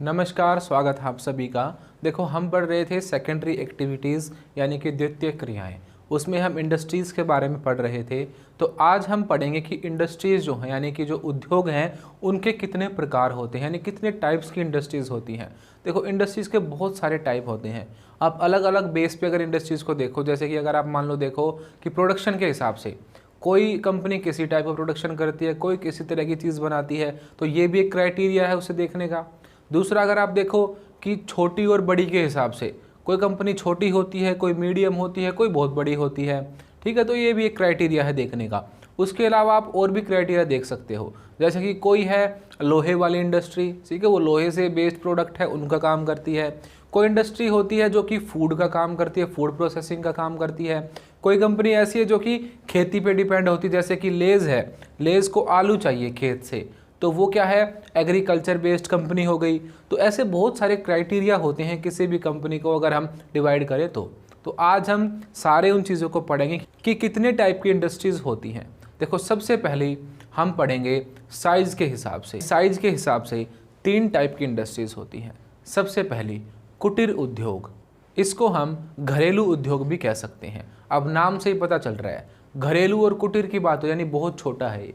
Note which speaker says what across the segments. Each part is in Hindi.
Speaker 1: नमस्कार, स्वागत है आप सभी का। देखो, हम पढ़ रहे थे सेकेंडरी एक्टिविटीज़ यानी कि द्वितीय क्रियाएं। उसमें हम इंडस्ट्रीज़ के बारे में पढ़ रहे थे। तो आज हम पढ़ेंगे कि इंडस्ट्रीज़ जो हैं यानी कि जो उद्योग हैं उनके कितने प्रकार होते हैं, यानी कितने टाइप्स की इंडस्ट्रीज़ होती हैं। देखो, इंडस्ट्रीज़ के बहुत सारे टाइप होते हैं। आप अलग अलग बेस पे अगर इंडस्ट्रीज़ को देखो, जैसे कि अगर आप मान लो देखो कि प्रोडक्शन के हिसाब से कोई कंपनी किसी टाइप का प्रोडक्शन करती है, कोई किसी तरह की चीज़ बनाती है, तो ये भी एक क्राइटेरिया है उसे देखने का। दूसरा, अगर आप देखो कि छोटी और बड़ी के हिसाब से कोई कंपनी छोटी होती है, कोई मीडियम होती है, कोई बहुत बड़ी होती है, ठीक है, तो ये भी एक क्राइटेरिया है देखने का। उसके अलावा आप और भी क्राइटेरिया देख सकते हो, जैसे कि कोई है लोहे वाली इंडस्ट्री, ठीक है, वो लोहे से बेस्ड प्रोडक्ट है उनका काम करती है। कोई इंडस्ट्री होती है जो कि फूड का काम करती है, फूड प्रोसेसिंग का काम करती है। कोई कंपनी ऐसी है जो कि खेती पे डिपेंड होती है, जैसे कि लेज़ है, लेज़ को आलू चाहिए खेत से, तो वो क्या है, एग्रीकल्चर बेस्ड कंपनी हो गई। तो ऐसे बहुत सारे क्राइटेरिया होते हैं किसी भी कंपनी को अगर हम डिवाइड करें तो आज हम सारे उन चीज़ों को पढ़ेंगे कि कितने टाइप की इंडस्ट्रीज़ होती हैं। देखो, सबसे पहले हम पढ़ेंगे साइज़ के हिसाब से। साइज़ के हिसाब से 3 टाइप की इंडस्ट्रीज़ होती हैं। सबसे पहली कुटीर उद्योग, इसको हम घरेलू उद्योग भी कह सकते हैं। अब नाम से ही पता चल रहा है, घरेलू और कुटीर की बात हो, यानी बहुत छोटा है ये।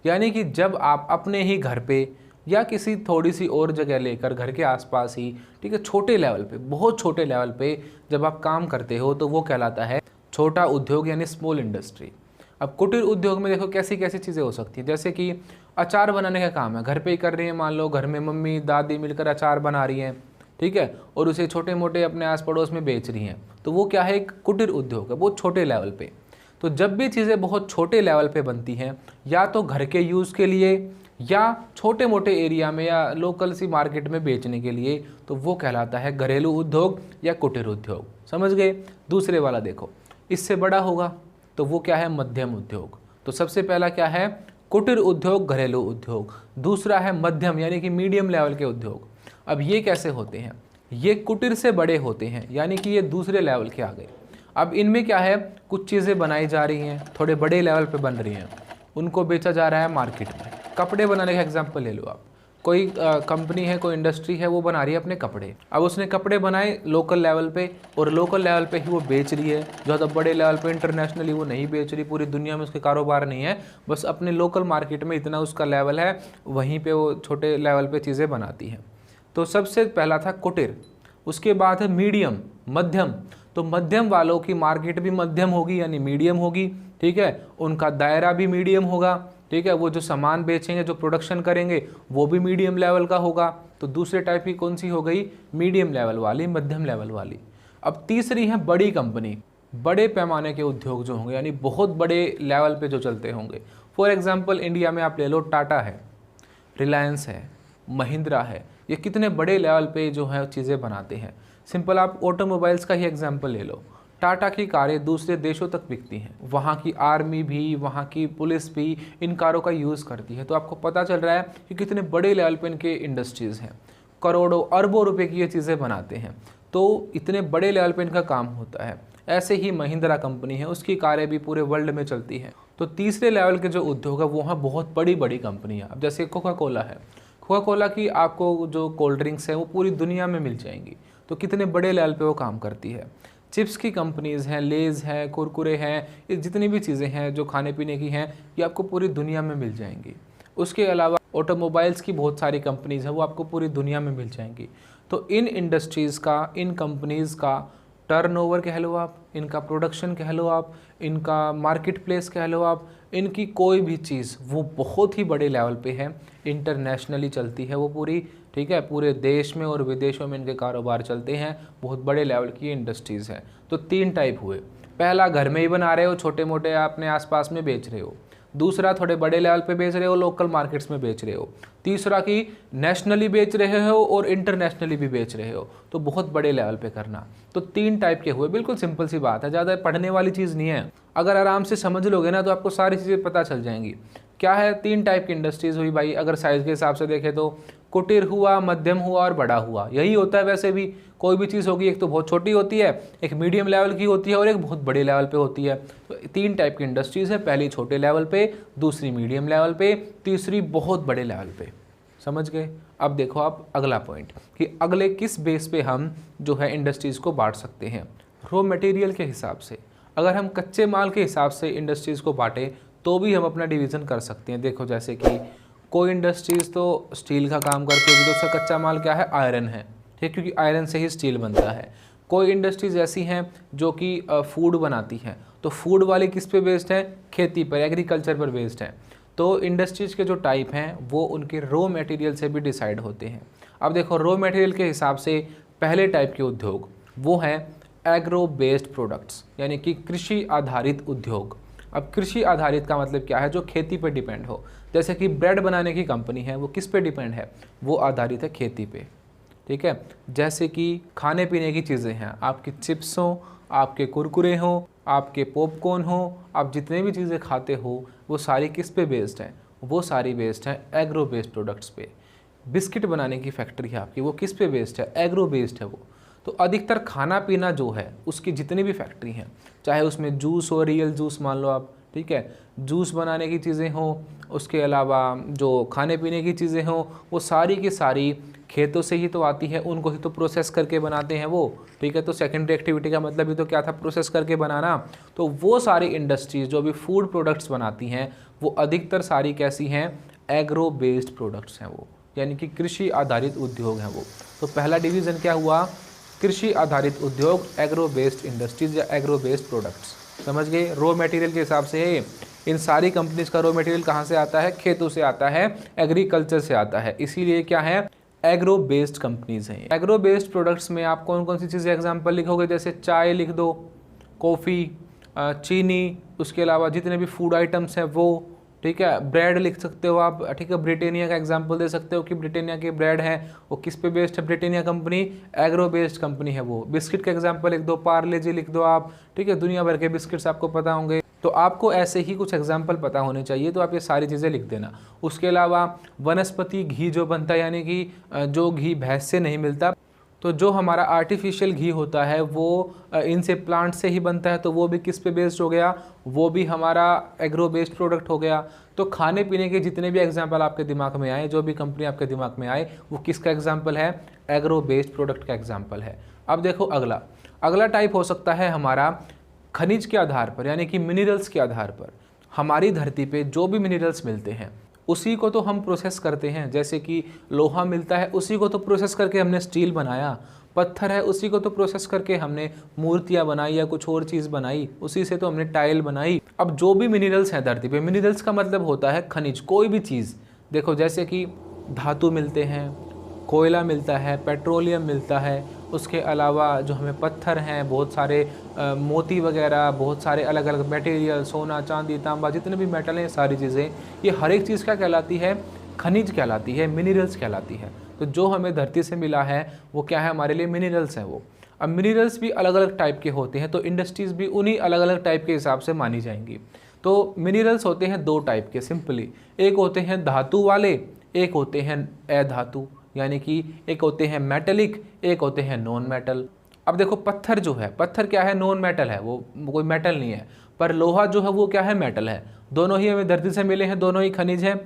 Speaker 1: यानी कि जब आप अपने ही घर पे या किसी थोड़ी सी और जगह लेकर घर के आसपास ही, ठीक है, छोटे लेवल पे, बहुत छोटे लेवल पे जब आप काम करते हो तो वो कहलाता है छोटा उद्योग यानी स्मॉल इंडस्ट्री। अब कुटीर उद्योग में देखो कैसी कैसी चीज़ें हो सकती हैं, जैसे कि अचार बनाने का काम है, घर पे ही कर रही है, मान लो घर में मम्मी दादी मिलकर अचार बना रही हैं, ठीक है, और उसे छोटे मोटे अपने आस पड़ोस में बेच रही हैं, तो वो क्या है, एक कुटीर उद्योग है, बहुत छोटे लेवल पे। तो जब भी चीज़ें बहुत छोटे लेवल पे बनती हैं, या तो घर के यूज़ के लिए या छोटे मोटे एरिया में या लोकल सी मार्केट में बेचने के लिए, तो वो कहलाता है घरेलू उद्योग या कुटीर उद्योग। समझ गए। दूसरे वाला देखो, इससे बड़ा होगा तो वो क्या है, मध्यम उद्योग। तो सबसे पहला क्या है, कुटीर उद्योग, घरेलू उद्योग। दूसरा है मध्यम यानी कि मीडियम लेवल के उद्योग। अब ये कैसे होते हैं, ये कुटीर से बड़े होते हैं, यानी कि ये दूसरे लेवल के आ गए। अब इनमें क्या है, कुछ चीज़ें बनाई जा रही हैं, थोड़े बड़े लेवल पे बन रही हैं, उनको बेचा जा रहा है मार्केट में। कपड़े बनाने का एग्जांपल ले लो आप, कोई कंपनी है, कोई इंडस्ट्री है, वो बना रही है अपने कपड़े। अब उसने कपड़े बनाए लोकल लेवल पे, और लोकल लेवल पे ही वो बेच रही है। ज़्यादा बड़े लेवल पे इंटरनेशनली वो नहीं बेच रही, पूरी दुनिया में उसके कारोबार नहीं है, बस अपने लोकल मार्केट में इतना उसका लेवल है, वहीं पर वो छोटे लेवल पर चीज़ें बनाती हैं। तो सबसे पहला था कुटीर। उसके बाद है मीडियम, मध्यम। तो मध्यम वालों की मार्केट भी मध्यम होगी यानी मीडियम होगी, ठीक है, उनका दायरा भी मीडियम होगा, ठीक है, वो जो सामान बेचेंगे, जो प्रोडक्शन करेंगे, वो भी मीडियम लेवल का होगा। तो दूसरे टाइप की कौन सी हो गई, मीडियम लेवल वाली, मध्यम लेवल वाली। अब तीसरी है बड़ी कंपनी, बड़े पैमाने के उद्योग जो होंगे, यानी बहुत बड़े लेवल पे जो चलते होंगे। फॉर एग्जाम्पल इंडिया में आप ले लो, टाटा है, रिलायंस है, महिंद्रा है, ये कितने बड़े लेवल पे जो है चीज़ें बनाते हैं। सिंपल आप ऑटोमोबाइल्स का ही एग्जांपल ले लो, टाटा की कारें दूसरे देशों तक बिकती हैं, वहाँ की आर्मी भी, वहाँ की पुलिस भी इन कारों का यूज़ करती है। तो आपको पता चल रहा है कि कितने बड़े लेवल पे इनके इंडस्ट्रीज़ हैं, करोड़ों अरबों रुपए की ये चीज़ें बनाते हैं, तो इतने बड़े लेवल पे इनका काम होता है। ऐसे ही महिंद्रा कंपनी है, उसकी कारें भी पूरे वर्ल्ड में चलती हैं। तो तीसरे लेवल के जो उद्योग है वो हैं बहुत बड़ी बड़ी कंपनियाँ। अब जैसे कोका कोला है, कोका कोला की आपको जो कोल्ड ड्रिंक्स हैं वो पूरी दुनिया में मिल जाएंगी, तो कितने बड़े लेवल पे वो काम करती है। चिप्स की कंपनीज़ हैं, लेज़ हैं, कुरकुरे हैं, ये जितनी भी चीज़ें हैं जो खाने पीने की हैं, ये आपको पूरी दुनिया में मिल जाएंगी। उसके अलावा ऑटोमोबाइल्स की बहुत सारी कंपनीज़ हैं, वो आपको पूरी दुनिया में मिल जाएंगी। तो इन इंडस्ट्रीज़ का, इन कंपनीज़ का टर्नओवर कह लो आप, इनका प्रोडक्शन कह लो आप, इनका मार्केट प्लेस कह लो आप, इनकी कोई भी चीज़ वो बहुत ही बड़े लेवल पे है, इंटरनेशनली चलती है वो पूरी, ठीक है, पूरे देश में और विदेशों में इनके कारोबार चलते हैं, बहुत बड़े लेवल की इंडस्ट्रीज़ हैं। तो 3 टाइप हुए, पहला घर में ही बना रहे हो, छोटे मोटे अपने आसपास में बेच रहे हो। दूसरा थोड़े बड़े लेवल पे बेच रहे हो, लोकल मार्केट्स में बेच रहे हो। तीसरा कि नेशनली बेच रहे हो और इंटरनेशनली भी बेच रहे हो, तो बहुत बड़े लेवल पे करना। तो 3 टाइप के हुए, बिल्कुल सिंपल सी बात है, ज़्यादा पढ़ने वाली चीज़ नहीं है। अगर आराम से समझ लोगे ना तो आपको सारी चीज़ें पता चल जाएंगी। क्या है, 3 टाइप की इंडस्ट्रीज़ हुई भाई। अगर साइज़ के हिसाब से देखें तो कुटीर हुआ, मध्यम हुआ और बड़ा हुआ, यही होता है। वैसे भी कोई भी चीज़ होगी, एक तो बहुत छोटी होती है, एक मीडियम लेवल की होती है और एक बहुत बड़े लेवल पे होती है। तो 3 टाइप की इंडस्ट्रीज़ है, पहली छोटे लेवल पे, दूसरी मीडियम लेवल पे, तीसरी बहुत बड़े लेवल पे। समझ गए। अब देखो आप अगला पॉइंट कि अगले किस बेस पे हम जो है इंडस्ट्रीज़ को बांट सकते हैं। रॉ मटेरियल के हिसाब से, अगर हम कच्चे माल के हिसाब से इंडस्ट्रीज़ को बांटें तो भी हम अपना डिवीज़न कर सकते हैं। देखो जैसे कि कोई इंडस्ट्रीज़ तो स्टील का काम करती होगी तो उसका कच्चा माल क्या है, आयरन है, ठीक, क्योंकि आयरन से ही स्टील बनता है। कोई इंडस्ट्रीज़ ऐसी हैं जो कि फूड बनाती हैं, तो फूड वाली किस पे बेस्ड है, खेती पर, एग्रीकल्चर पर बेस्ड है। तो इंडस्ट्रीज़ के जो टाइप हैं वो उनके रॉ मटेरियल से भी डिसाइड होते हैं। अब देखो रॉ मटेरियल के हिसाब से पहले टाइप के उद्योग वो हैं एग्रो बेस्ड प्रोडक्ट्स, यानी कि कृषि आधारित उद्योग। अब कृषि आधारित का मतलब क्या है, जो खेती पर डिपेंड हो। जैसे कि ब्रेड बनाने की कंपनी है, वो किस पे डिपेंड है, वो आधारित है खेती पे, ठीक है। जैसे कि खाने पीने की चीज़ें हैं, आपकी चिप्स हो, आपके कुरकुरे हो, आपके पॉपकॉर्न हो, आप जितने भी चीज़ें खाते हो वो सारी किस पे बेस्ड हैं, वो सारी बेस्ड हैं एग्रो बेस्ड प्रोडक्ट्स पे। बिस्किट बनाने की फैक्ट्री है आपकी, वो किस पे बेस्ड है, एग्रो बेस्ड है वो। तो अधिकतर खाना पीना जो है उसकी जितनी भी फैक्ट्री हैं, चाहे उसमें जूस हो, रियल जूस मान लो आप, ठीक है, जूस बनाने की चीज़ें हों, उसके अलावा जो खाने पीने की चीज़ें हों, वो सारी की सारी खेतों से ही तो आती है, उनको ही तो प्रोसेस करके बनाते हैं वो, ठीक है। तो सेकेंडरी एक्टिविटी का मतलब ही तो क्या था, प्रोसेस करके बनाना। तो वो सारी इंडस्ट्रीज जो भी फूड प्रोडक्ट्स बनाती हैं वो अधिकतर सारी कैसी हैं, एग्रो बेस्ड प्रोडक्ट्स हैं वो, यानी कि कृषि आधारित उद्योग हैं वो। तो पहला डिवीज़न क्या हुआ, कृषि आधारित उद्योग, एग्रो बेस्ड इंडस्ट्रीज या एग्रो बेस्ड प्रोडक्ट्स, समझ गए। रॉ मटेरियल के हिसाब से इन सारी कंपनीज का रॉ मटेरियल कहाँ से आता है, खेतों से आता है, एग्रीकल्चर से आता है, इसीलिए क्या है, एग्रो बेस्ड कंपनीज हैं। एग्रो बेस्ड प्रोडक्ट्स में आप कौन कौन सी चीज़ें एग्जांपल लिखोगे, जैसे चाय लिख दो, कॉफ़ी, चीनी, उसके अलावा जितने भी फूड आइटम्स हैं वो, ठीक है। ब्रेड लिख सकते हो आप, ठीक है, ब्रिटानिया का एग्जांपल दे सकते हो कि ब्रिटानिया की ब्रेड है वो किस पे बेस्ड है, Britannia company agro based company है वो। बिस्किट का एग्जांपल लिख दो, पार्ले जी लिख दो आप, ठीक है, दुनिया भर के बिस्किट्स आपको पता होंगे। तो आपको ऐसे ही कुछ एग्जाम्पल पता होने चाहिए, तो आप ये सारी चीज़ें लिख देना। उसके अलावा वनस्पति घी जो बनता है, यानी कि जो घी भैंस से नहीं मिलता, तो जो हमारा आर्टिफिशियल घी होता है वो इनसे प्लांट से ही बनता है, तो वो भी किस पे बेस्ड हो गया, वो भी हमारा एग्रो बेस्ड प्रोडक्ट हो गया। तो खाने पीने के जितने भी एग्जाम्पल आपके दिमाग में आए, जो भी कंपनी आपके दिमाग में आए, वो किसका एग्जाम्पल है, एग्रो बेस्ड प्रोडक्ट का एग्जाम्पल है। अब देखो अगला टाइप हो सकता है हमारा खनिज के आधार पर, यानी कि मिनरल्स के आधार पर। हमारी धरती पे जो भी मिनरल्स मिलते हैं उसी को तो हम प्रोसेस करते हैं। जैसे कि लोहा मिलता है, उसी को तो प्रोसेस करके हमने स्टील बनाया। पत्थर है, उसी को तो प्रोसेस करके हमने मूर्तियाँ बनाई या कुछ और चीज़ बनाई, उसी से तो हमने टाइल बनाई। अब जो भी मिनरल्स हैं धरती पे, मिनरल्स का मतलब होता है खनिज, कोई भी चीज़। देखो जैसे कि धातु मिलते हैं, कोयला मिलता है, पेट्रोलियम मिलता है, उसके अलावा जो हमें पत्थर हैं, बहुत सारे मोती वगैरह, बहुत सारे अलग अलग मटेरियल, सोना, चांदी, तांबा, जितने भी मेटल हैं, सारी चीज़ें, ये हर एक चीज़ क्या कहलाती है, खनिज कहलाती है, मिनरल्स कहलाती है। तो जो हमें धरती से मिला है वो क्या है, हमारे लिए मिनरल्स हैं वो। अब मिनरल्स भी अलग अलग टाइप के होते हैं, तो इंडस्ट्रीज़ भी उन्हीं अलग अलग टाइप के हिसाब से मानी जाएंगी। तो मिनरल्स होते हैं दो टाइप के सिंपली, एक होते हैं धातु वाले, एक होते हैं अधातु, यानी कि एक होते हैं मेटलिक, एक होते हैं नॉन मेटल। अब देखो पत्थर जो है, पत्थर क्या है, नॉन मेटल है, वो कोई मेटल नहीं है। पर लोहा जो है वो क्या है, मेटल है। दोनों ही हमें धरती से मिले हैं, दोनों ही खनिज हैं।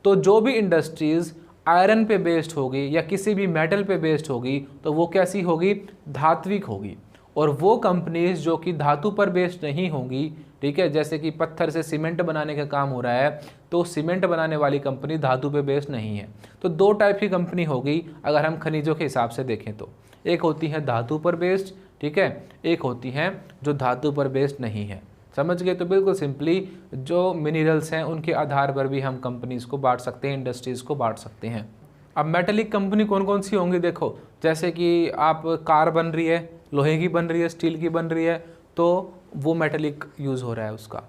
Speaker 1: तो जो भी इंडस्ट्रीज़ आयरन पे बेस्ड होगी या किसी भी मेटल पे बेस्ड होगी तो वो कैसी होगी, धात्विक होगी। और वो कंपनीज जो कि धातु पर बेस्ड नहीं होंगी, ठीक है, जैसे कि पत्थर से सीमेंट बनाने का काम हो रहा है, तो सीमेंट बनाने वाली कंपनी धातु पे बेस्ड नहीं है। तो दो टाइप की कंपनी होगी अगर हम खनिजों के हिसाब से देखें तो, एक होती है धातु पर बेस्ड, ठीक है, एक होती है जो धातु पर बेस्ड नहीं है। समझ गए। तो बिल्कुल सिंपली जो मिनरल्स हैं उनके आधार पर भी हम कंपनीज़ को बांट सकते हैं, इंडस्ट्रीज़ को बांट सकते हैं। अब मेटलिक कंपनी कौन कौन सी होंगी, देखो जैसे कि आप कार बन रही है, लोहे की बन रही है, स्टील की बन रही है, तो वो मेटलिक यूज़ हो रहा है उसका।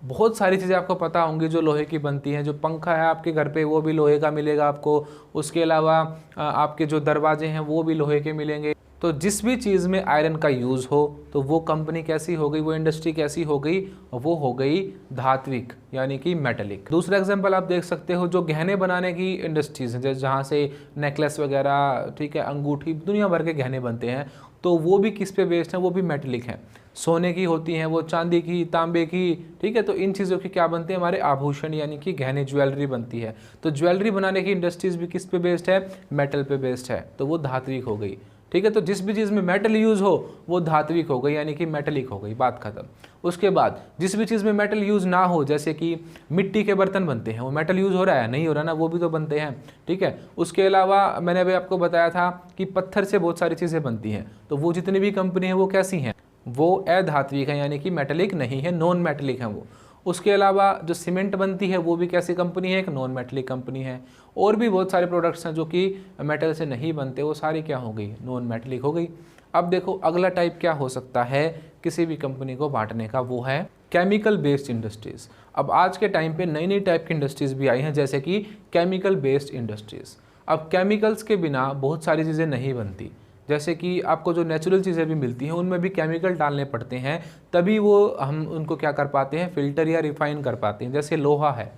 Speaker 1: बहुत सारी चीज़ें आपको पता होंगी जो लोहे की बनती हैं, जो पंखा है आपके घर पे वो भी लोहे का मिलेगा आपको, उसके अलावा आपके जो दरवाजे हैं वो भी लोहे के मिलेंगे। तो जिस भी चीज़ में आयरन का यूज़ हो तो वो कंपनी कैसी हो गई, वो इंडस्ट्री कैसी हो गई, वो हो गई धात्विक, यानी कि मेटलिक। दूसरा एग्जांपल आप देख सकते हो, जो गहने बनाने की इंडस्ट्रीज़ हैं, जैसे जहाँ से नेकलेस वगैरह, ठीक है, अंगूठी, दुनिया भर के गहने बनते हैं, तो वो भी किस पे बेस्ड है, वो भी मेटलिक है। सोने की होती हैं वो, चांदी की, तांबे की, ठीक है। तो इन चीज़ों की क्या बनते हैं, हमारे आभूषण यानी कि गहने, ज्वेलरी बनती है। तो ज्वेलरी बनाने की इंडस्ट्रीज भी किस पे बेस्ड है, मेटल पे बेस्ड है, तो वो धात्विक हो गई, ठीक है। तो जिस भी चीज़ में मेटल यूज़ हो वो धात्विक हो गई यानी कि मेटलिक हो गई, बात खत्म। उसके बाद जिस भी चीज़ में मेटल यूज़ ना हो, जैसे कि मिट्टी के बर्तन बनते हैं, वो मेटल यूज़ हो रहा है, नहीं हो रहा ना, वो भी तो बनते हैं, ठीक है। उसके अलावा मैंने अभी आपको बताया था कि पत्थर से बहुत सारी चीज़ें बनती हैं, तो वो जितनी भी कंपनी है वो कैसी हैं, वो अधात्विक है यानी कि मेटलिक नहीं है, नॉन मेटलिक है वो। उसके अलावा जो सीमेंट बनती है वो भी कैसी कंपनी है, एक नॉन मेटलिक कंपनी है। और भी बहुत सारे प्रोडक्ट्स हैं जो कि मेटल से नहीं बनते, वो सारी क्या हो गई, नॉन मेटलिक हो गई। अब देखो अगला टाइप क्या हो सकता है किसी भी कंपनी को बांटने का, वो है केमिकल बेस्ड इंडस्ट्रीज़। अब आज के टाइम पे नई नई टाइप की इंडस्ट्रीज़ भी आई हैं, जैसे कि केमिकल बेस्ड इंडस्ट्रीज़। अब केमिकल्स के बिना बहुत सारी चीज़ें नहीं बनती, जैसे कि आपको जो नेचुरल चीज़ें भी मिलती हैं उनमें भी केमिकल डालने पड़ते हैं, तभी वो हम उनको क्या कर पाते हैं, फ़िल्टर या रिफ़ाइन कर पाते हैं। जैसे लोहा है,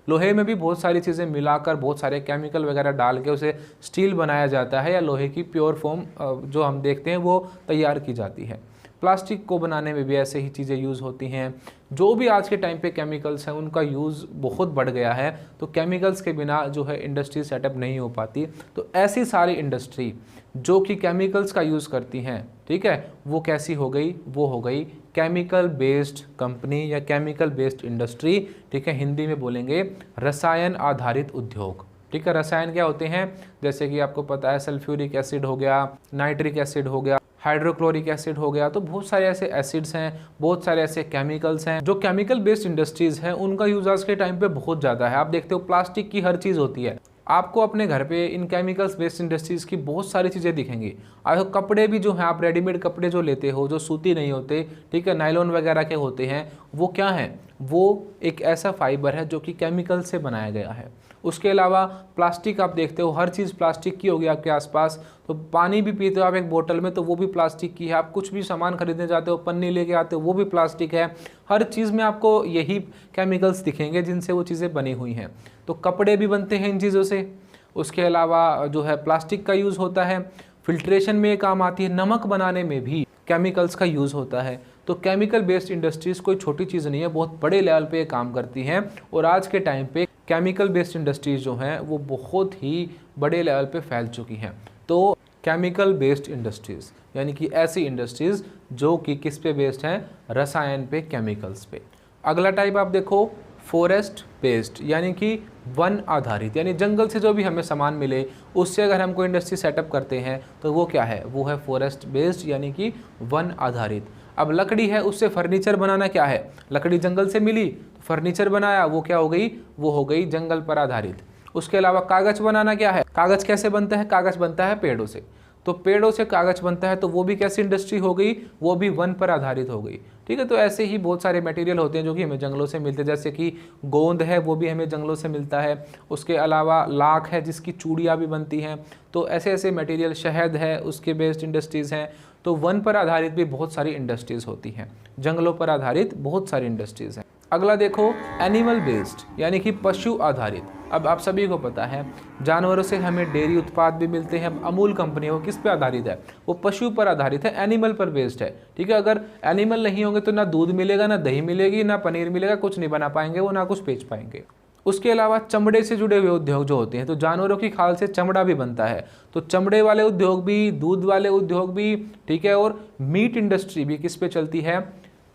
Speaker 1: लोहे में भी बहुत सारी चीज़ें मिलाकर, बहुत सारे केमिकल वगैरह डाल के उसे स्टील बनाया जाता है, या लोहे की प्योर फॉर्म जो हम देखते हैं वो तैयार की जाती है। प्लास्टिक को बनाने में भी ऐसे ही चीज़ें यूज़ होती हैं। जो भी आज के टाइम पे केमिकल्स हैं उनका यूज़ बहुत बढ़ गया है, तो केमिकल्स के बिना जो है इंडस्ट्री सेटअप नहीं हो पाती। तो ऐसी सारी इंडस्ट्री जो कि केमिकल्स का यूज़ करती हैं, ठीक है, वो कैसी हो गई, वो हो गई केमिकल बेस्ड कंपनी या केमिकल बेस्ड इंडस्ट्री, ठीक है। हिंदी में बोलेंगे रसायन आधारित उद्योग, ठीक है। रसायन क्या होते हैं, जैसे कि आपको पता है सल्फ्यूरिक एसिड हो गया, नाइट्रिक एसिड हो गया, हाइड्रोक्लोरिक एसिड हो गया, तो बहुत सारे ऐसे एसिड्स हैं, बहुत सारे ऐसे केमिकल्स हैं। जो केमिकल बेस्ड इंडस्ट्रीज़ हैं उनका यूज़ आज के टाइम पे बहुत ज़्यादा है। आप देखते हो प्लास्टिक की हर चीज़ होती है, आपको अपने घर पे इन केमिकल्स बेस्ड इंडस्ट्रीज़ की बहुत सारी चीज़ें दिखेंगी। और कपड़े भी जो हैं, आप रेडीमेड कपड़े जो लेते हो जो सूती नहीं होते, ठीक है, नायलॉन वगैरह के होते हैं, वो क्या हैं, वो एक ऐसा फाइबर है जो कि केमिकल से बनाया गया है। उसके अलावा प्लास्टिक आप देखते हो, हर चीज़ प्लास्टिक की होगी आपके आसपास। तो पानी भी पीते हो आप एक बोतल में, तो वो भी प्लास्टिक की है। आप कुछ भी सामान खरीदने जाते हो, पन्नी लेके आते हो, वो भी प्लास्टिक है। हर चीज़ में आपको यही केमिकल्स दिखेंगे जिनसे वो चीज़ें बनी हुई हैं। तो कपड़े भी बनते हैं इन चीज़ों से। उसके अलावा जो है प्लास्टिक का यूज़ होता है, फिल्ट्रेशन में काम आती है, नमक बनाने में भी केमिकल्स का यूज़ होता है। तो केमिकल बेस्ड इंडस्ट्रीज़ कोई छोटी चीज़ नहीं है, बहुत बड़े लेवल पे काम करती हैं। और आज के टाइम पे केमिकल बेस्ड इंडस्ट्रीज़ जो हैं वो बहुत ही बड़े लेवल पे फैल चुकी हैं। तो केमिकल बेस्ड इंडस्ट्रीज़ यानी कि ऐसी इंडस्ट्रीज़ जो कि किस पे बेस्ड हैं, रसायन पे, केमिकल्स पे। अगला टाइप आप देखो फॉरेस्ट बेस्ड यानी कि वन आधारित, यानी जंगल से जो भी हमें सामान मिले उससे अगर हम कोई इंडस्ट्री सेटअप करते हैं तो वो क्या है, वो है फॉरेस्ट बेस्ड यानी कि वन आधारित। अब लकड़ी है, उससे फर्नीचर बनाना क्या है, लकड़ी जंगल से मिली तो फर्नीचर बनाया, वो क्या हो गई, वो हो गई जंगल पर आधारित। उसके अलावा कागज़ बनाना क्या है, कागज़ कैसे बनता है, कागज़ बनता है पेड़ों से, तो पेड़ों से कागज़ बनता है, तो वो भी कैसी इंडस्ट्री हो गई, वो भी वन पर आधारित हो गई, ठीक है। तो ऐसे ही बहुत सारे मटेरियल होते हैं जो कि हमें जंगलों से मिलते हैं, जैसे कि गोंद है वो भी हमें जंगलों से मिलता है। उसके अलावा लाख है जिसकी चूड़ियाँ भी बनती हैं। तो ऐसे ऐसे मटेरियल, शहद है उसके बेस्ड इंडस्ट्रीज़ हैं। तो वन पर आधारित भी बहुत सारी इंडस्ट्रीज़ होती हैं, जंगलों पर आधारित बहुत सारी इंडस्ट्रीज़ हैं। अगला देखो एनिमल बेस्ड यानी कि पशु आधारित। अब आप सभी को पता है जानवरों से हमें डेयरी उत्पाद भी मिलते हैं। अमूल कंपनी है वो किस पे आधारित है, वो पशु पर आधारित है, एनिमल पर बेस्ड है, ठीक है। अगर एनिमल नहीं होंगे तो ना दूध मिलेगा, ना दही मिलेगी, ना पनीर मिलेगा, कुछ नहीं बना पाएंगे वो, ना कुछ बेच पाएंगे। उसके अलावा चमड़े से जुड़े हुए उद्योग जो होते हैं, तो जानवरों की खाल से चमड़ा भी बनता है, तो चमड़े वाले उद्योग भी, दूध वाले उद्योग भी, ठीक है। और मीट इंडस्ट्री भी किस पे चलती है,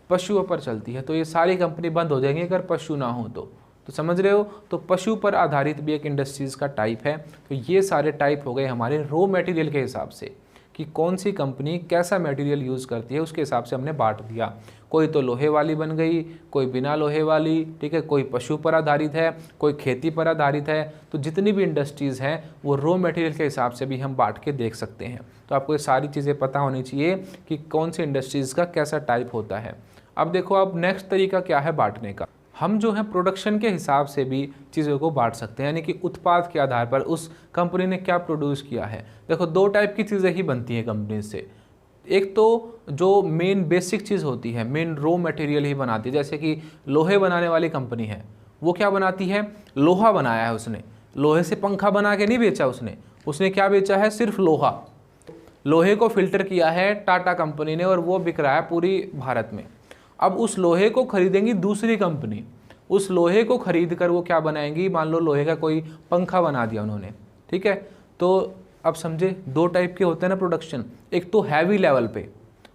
Speaker 1: पशुओं पर चलती है। तो ये सारी कंपनी बंद हो जाएंगी अगर पशु ना हो तो समझ रहे हो। तो पशु पर आधारित भी एक इंडस्ट्रीज़ का टाइप है। तो ये सारे टाइप हो गए हमारे रॉ मटेरियल के हिसाब से कि कौन सी कंपनी कैसा मटेरियल यूज़ करती है, उसके हिसाब से हमने बांट दिया। कोई तो लोहे वाली बन गई, कोई बिना लोहे वाली, ठीक है, कोई पशु पर आधारित है, कोई खेती पर आधारित है। तो जितनी भी इंडस्ट्रीज़ हैं वो रॉ मटेरियल के हिसाब से भी हम बांट के देख सकते हैं। तो आपको ये सारी चीज़ें पता होनी चाहिए कि कौन सी इंडस्ट्रीज़ का कैसा टाइप होता है। अब देखो अब नेक्स्ट तरीका क्या है बांटने का, हम जो है प्रोडक्शन के हिसाब से भी चीज़ों को बांट सकते हैं, यानी कि उत्पाद के आधार पर उस कंपनी ने क्या प्रोड्यूस किया है। देखो दो टाइप की चीज़ें ही बनती हैं कंपनी से, एक तो जो मेन बेसिक चीज़ होती है, मेन रॉ मटेरियल ही बनाती है। जैसे कि लोहे बनाने वाली कंपनी है, वो क्या बनाती है, लोहा बनाया है उसने, लोहे से पंखा बना के नहीं बेचा उसने क्या बेचा है, सिर्फ लोहा। लोहे को फिल्टर किया है टाटा कंपनी ने और वो बिक रहा है पूरी भारत में। अब उस लोहे को खरीदेंगी दूसरी कंपनी, उस लोहे को खरीद कर वो क्या बनाएंगी, मान लो लोहे का कोई पंखा बना दिया उन्होंने, ठीक है। तो अब समझे दो टाइप के होते हैं ना प्रोडक्शन, एक तो हैवी लेवल पे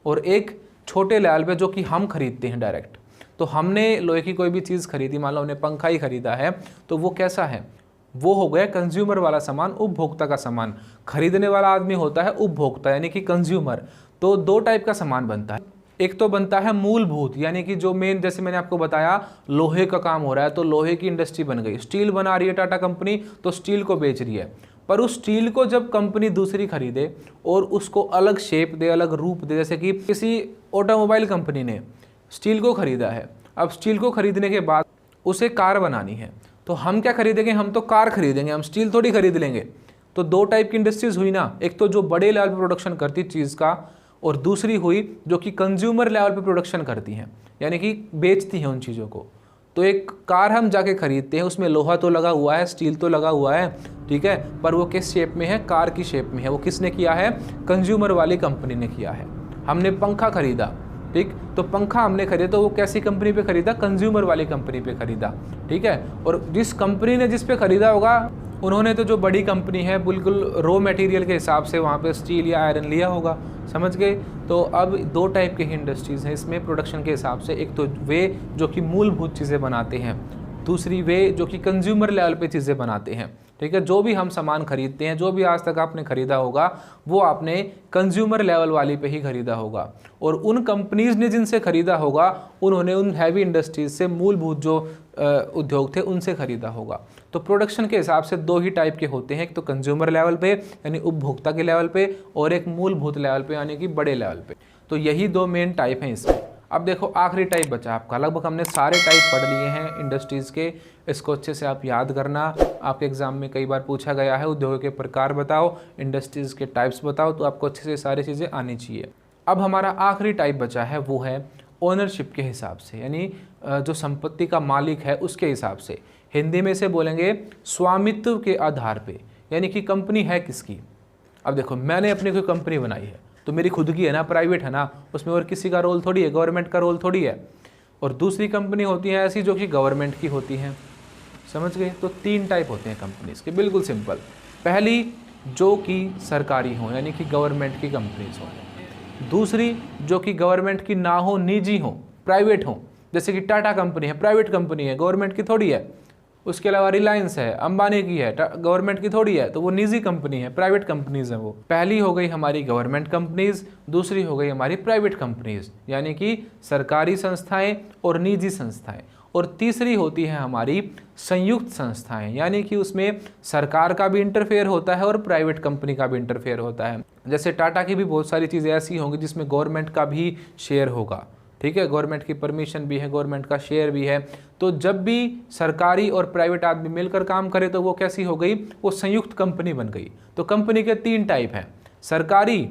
Speaker 1: और एक छोटे लेवल पे जो कि हम खरीदते हैं डायरेक्ट। तो हमने लोहे की कोई भी चीज़ खरीदी, मान लो हमने पंखा ही खरीदा है, तो वो कैसा है, वो हो गया कंज्यूमर वाला सामान, उपभोक्ता का सामान। खरीदने वाला आदमी होता है उपभोक्ता यानी कि कंज्यूमर। तो दो टाइप का सामान बनता है, एक तो बनता है मूलभूत यानी कि जो मेन, जैसे मैंने आपको बताया लोहे का काम हो रहा है तो लोहे की इंडस्ट्री बन गई, स्टील बना रही है टाटा कंपनी तो स्टील को बेच रही है। पर उस स्टील को जब कंपनी दूसरी खरीदे और उसको अलग शेप दे, अलग रूप दे, जैसे कि किसी ऑटोमोबाइल कंपनी ने स्टील को खरीदा है, अब स्टील को खरीदने के बाद उसे कार बनानी है, तो हम क्या खरीदेंगे, हम तो कार खरीदेंगे, हम स्टील थोड़ी खरीद लेंगे। तो दो टाइप की इंडस्ट्रीज हुई ना, एक तो जो बड़े लेवल पर प्रोडक्शन करती चीज़ का, और दूसरी हुई जो कि कंज्यूमर लेवल पे प्रोडक्शन करती हैं यानी कि बेचती हैं उन चीज़ों को। तो एक कार हम जाके खरीदते हैं, उसमें लोहा तो लगा हुआ है, स्टील तो लगा हुआ है, ठीक है, पर वो किस शेप में है, कार की शेप में है। वो किसने किया है, कंज्यूमर वाली कंपनी ने किया है। हमने पंखा खरीदा, ठीक, तो पंखा हमने खरीदा तो वो कैसी कंपनी पे खरीदा, कंज्यूमर वाली कंपनी पे खरीदा, ठीक है। और जिस कंपनी ने जिस पे खरीदा होगा उन्होंने तो जो बड़ी कंपनी है बिल्कुल रॉ मटेरियल के हिसाब से वहाँ पे स्टील या आयरन लिया होगा, समझ गए। तो अब दो टाइप के इंडस्ट्रीज़ हैं इसमें प्रोडक्शन के हिसाब से, एक तो वे जो कि मूलभूत चीज़ें बनाते हैं, दूसरी वे जो कि कंज्यूमर लेवल पे चीज़ें बनाते हैं, ठीक है। जो भी हम सामान खरीदते हैं, जो भी आज तक आपने खरीदा होगा वो आपने कंज्यूमर लेवल वाली पे ही खरीदा होगा, और उन कंपनीज़ ने जिनसे खरीदा होगा उन्होंने उन हैवी इंडस्ट्रीज़ से, मूलभूत जो उद्योग थे उनसे खरीदा होगा। तो प्रोडक्शन के हिसाब से दो ही टाइप के होते हैं, एक तो कंज्यूमर लेवल पे यानी उपभोक्ता के लेवल पे, और एक मूलभूत लेवल पे यानी कि बड़े लेवल पे। तो यही दो मेन टाइप हैं इसमें। अब देखो आखिरी टाइप बचा आपका, लगभग हमने सारे टाइप पढ़ लिए हैं इंडस्ट्रीज़ के। इसको अच्छे से आप याद करना, आपके एग्जाम में कई बार पूछा गया है उद्योगों के प्रकार बताओ, इंडस्ट्रीज़ के टाइप्स बताओ, तो आपको अच्छे से सारी चीज़ें आनी चाहिए। अब हमारा आखिरी टाइप बचा है वो है ओनरशिप के हिसाब से, यानी जो संपत्ति का मालिक है उसके हिसाब से। हिंदी में से बोलेंगे स्वामित्व के आधार पे, यानी कि कंपनी है किसकी। अब देखो मैंने अपनी कोई कंपनी बनाई है तो मेरी खुद की है ना, प्राइवेट है ना, उसमें और किसी का रोल थोड़ी है, गवर्नमेंट का रोल थोड़ी है। और दूसरी कंपनी होती है ऐसी जो कि गवर्नमेंट की होती हैं, समझ गए। तो तीन टाइप होते हैं कंपनीज़ के, बिल्कुल सिंपल। पहली जो कि सरकारी हो यानी कि गवर्नमेंट की कंपनीज हो, दूसरी जो कि गवर्नमेंट की ना हो, निजी हो, प्राइवेट हो, जैसे कि टाटा कंपनी है, प्राइवेट कंपनी है, गवर्नमेंट की थोड़ी है। उसके अलावा रिलायंस है, अंबानी की है, गवर्नमेंट की थोड़ी है, तो वो निजी कंपनी है, प्राइवेट कंपनीज है वो। पहली हो गई हमारी गवर्नमेंट कंपनीज, दूसरी हो गई हमारी प्राइवेट कंपनीज यानी कि सरकारी संस्थाएं और निजी संस्थाएं, और तीसरी होती है हमारी संयुक्त संस्थाएं यानी कि उसमें सरकार का भी इंटरफेयर होता है और प्राइवेट कंपनी का भी इंटरफेयर होता है। जैसे टाटा की भी बहुत सारी चीज़ें ऐसी होंगी जिसमें गवर्नमेंट का भी शेयर होगा, ठीक है, गवर्नमेंट की परमिशन भी है, गवर्नमेंट का शेयर भी है। तो जब भी सरकारी और प्राइवेट आदमी मिलकर काम करे तो वो कैसी हो गई, वो संयुक्त कंपनी बन गई। तो कंपनी के तीन टाइप हैं, सरकारी,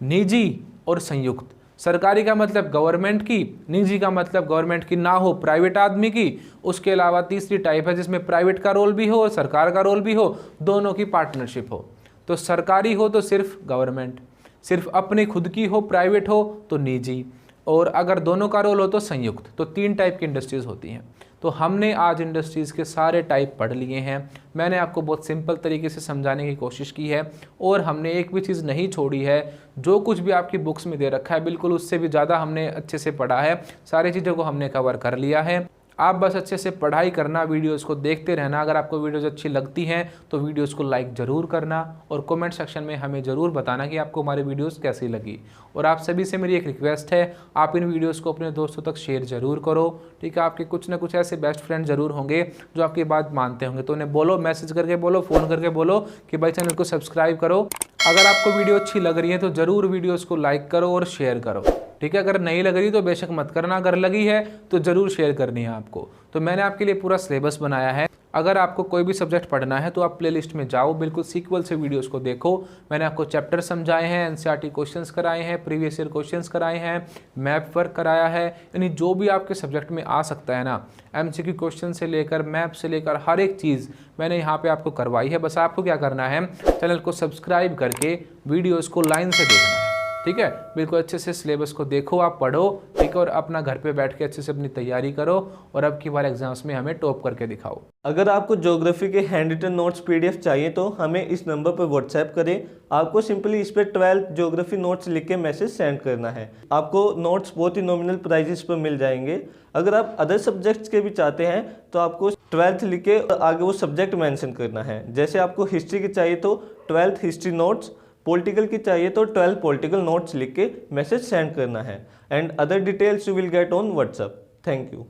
Speaker 1: निजी और संयुक्त। सरकारी का मतलब गवर्नमेंट की, निजी का मतलब गवर्नमेंट की ना हो, प्राइवेट आदमी की। उसके अलावा तीसरी टाइप है जिसमें प्राइवेट का रोल भी हो और सरकार का रोल भी हो, दोनों की पार्टनरशिप हो। तो सरकारी हो तो सिर्फ गवर्नमेंट, सिर्फ अपने खुद की हो प्राइवेट हो तो निजी, और अगर दोनों का रोल हो तो संयुक्त। तो तीन टाइप की इंडस्ट्रीज़ होती हैं। तो हमने आज इंडस्ट्रीज़ के सारे टाइप पढ़ लिए हैं। मैंने आपको बहुत सिंपल तरीके से समझाने की कोशिश की है, और हमने एक भी चीज़ नहीं छोड़ी है। जो कुछ भी आपकी बुक्स में दे रखा है बिल्कुल उससे भी ज़्यादा हमने अच्छे से पढ़ा है, सारी चीज़ों को हमने कवर कर लिया है। आप बस अच्छे से पढ़ाई करना, वीडियोस को देखते रहना। अगर आपको वीडियोस अच्छी लगती हैं तो वीडियोस को लाइक ज़रूर करना, और कमेंट सेक्शन में हमें ज़रूर बताना कि आपको हमारी वीडियोस कैसी लगी। और आप सभी से मेरी एक रिक्वेस्ट है, आप इन वीडियोस को अपने दोस्तों तक शेयर ज़रूर करो, ठीक है। आपके कुछ ना कुछ ऐसे बेस्ट फ्रेंड ज़रूर होंगे जो आपकी बात मानते होंगे, तो उन्हें बोलो, मैसेज करके बोलो, फ़ोन करके बोलो कि भाई चैनल को सब्सक्राइब करो। अगर आपको वीडियो अच्छी लग रही है तो ज़रूर वीडियोज़ को लाइक करो और शेयर करो। ठीक है। अगर नहीं लग रही तो बेशक मत करना, अगर लगी है तो ज़रूर शेयर करनी है आपको। तो मैंने आपके लिए पूरा सिलेबस बनाया है। अगर आपको कोई भी सब्जेक्ट पढ़ना है तो आप प्लेलिस्ट में जाओ, बिल्कुल सीक्वल से वीडियोस को देखो। मैंने आपको चैप्टर समझाए हैं, एनसीईआरटी क्वेश्चंस कराए हैं, प्रीवियस ईयर क्वेश्चंस कराए हैं, मैप वर्क कराया है, यानी जो भी आपके सब्जेक्ट में आ सकता है ना, एमसीक्यू क्वेश्चन से लेकर मैप से लेकर हर एक चीज़ मैंने यहाँ पे आपको करवाई है। बस आपको क्या करना है, चैनल को सब्सक्राइब करके वीडियोज़ को लाइन से देखना है, ठीक है। बिल्कुल अच्छे से सिलेबस को देखो, आप पढ़ो, ठीक है, और अपना घर पे बैठ के अच्छे से अपनी तैयारी करो और अब की बार एग्जाम्स में हमें टॉप करके दिखाओ।
Speaker 2: अगर आपको ज्योग्राफी के हैंड रिटन नोट्स पीडीएफ चाहिए तो हमें इस नंबर पर व्हाट्सएप करें। आपको सिंपली इस पर 12th ज्योग्राफी नोट्स लिख के मैसेज सेंड करना है। आपको नोट्स बहुत ही नॉमिनल प्राइजेस पर मिल जाएंगे। अगर आप अदर सब्जेक्ट्स के भी चाहते हैं तो आपको 12th लिख के आगे वो सब्जेक्ट मेंशन करना है। जैसे आपको हिस्ट्री की चाहिए तो 12th हिस्ट्री नोट्स, पॉलिटिकल की चाहिए तो 12 पॉलिटिकल नोट्स लिख के मैसेज सेंड करना है। And other details you will get on WhatsApp. Thank you.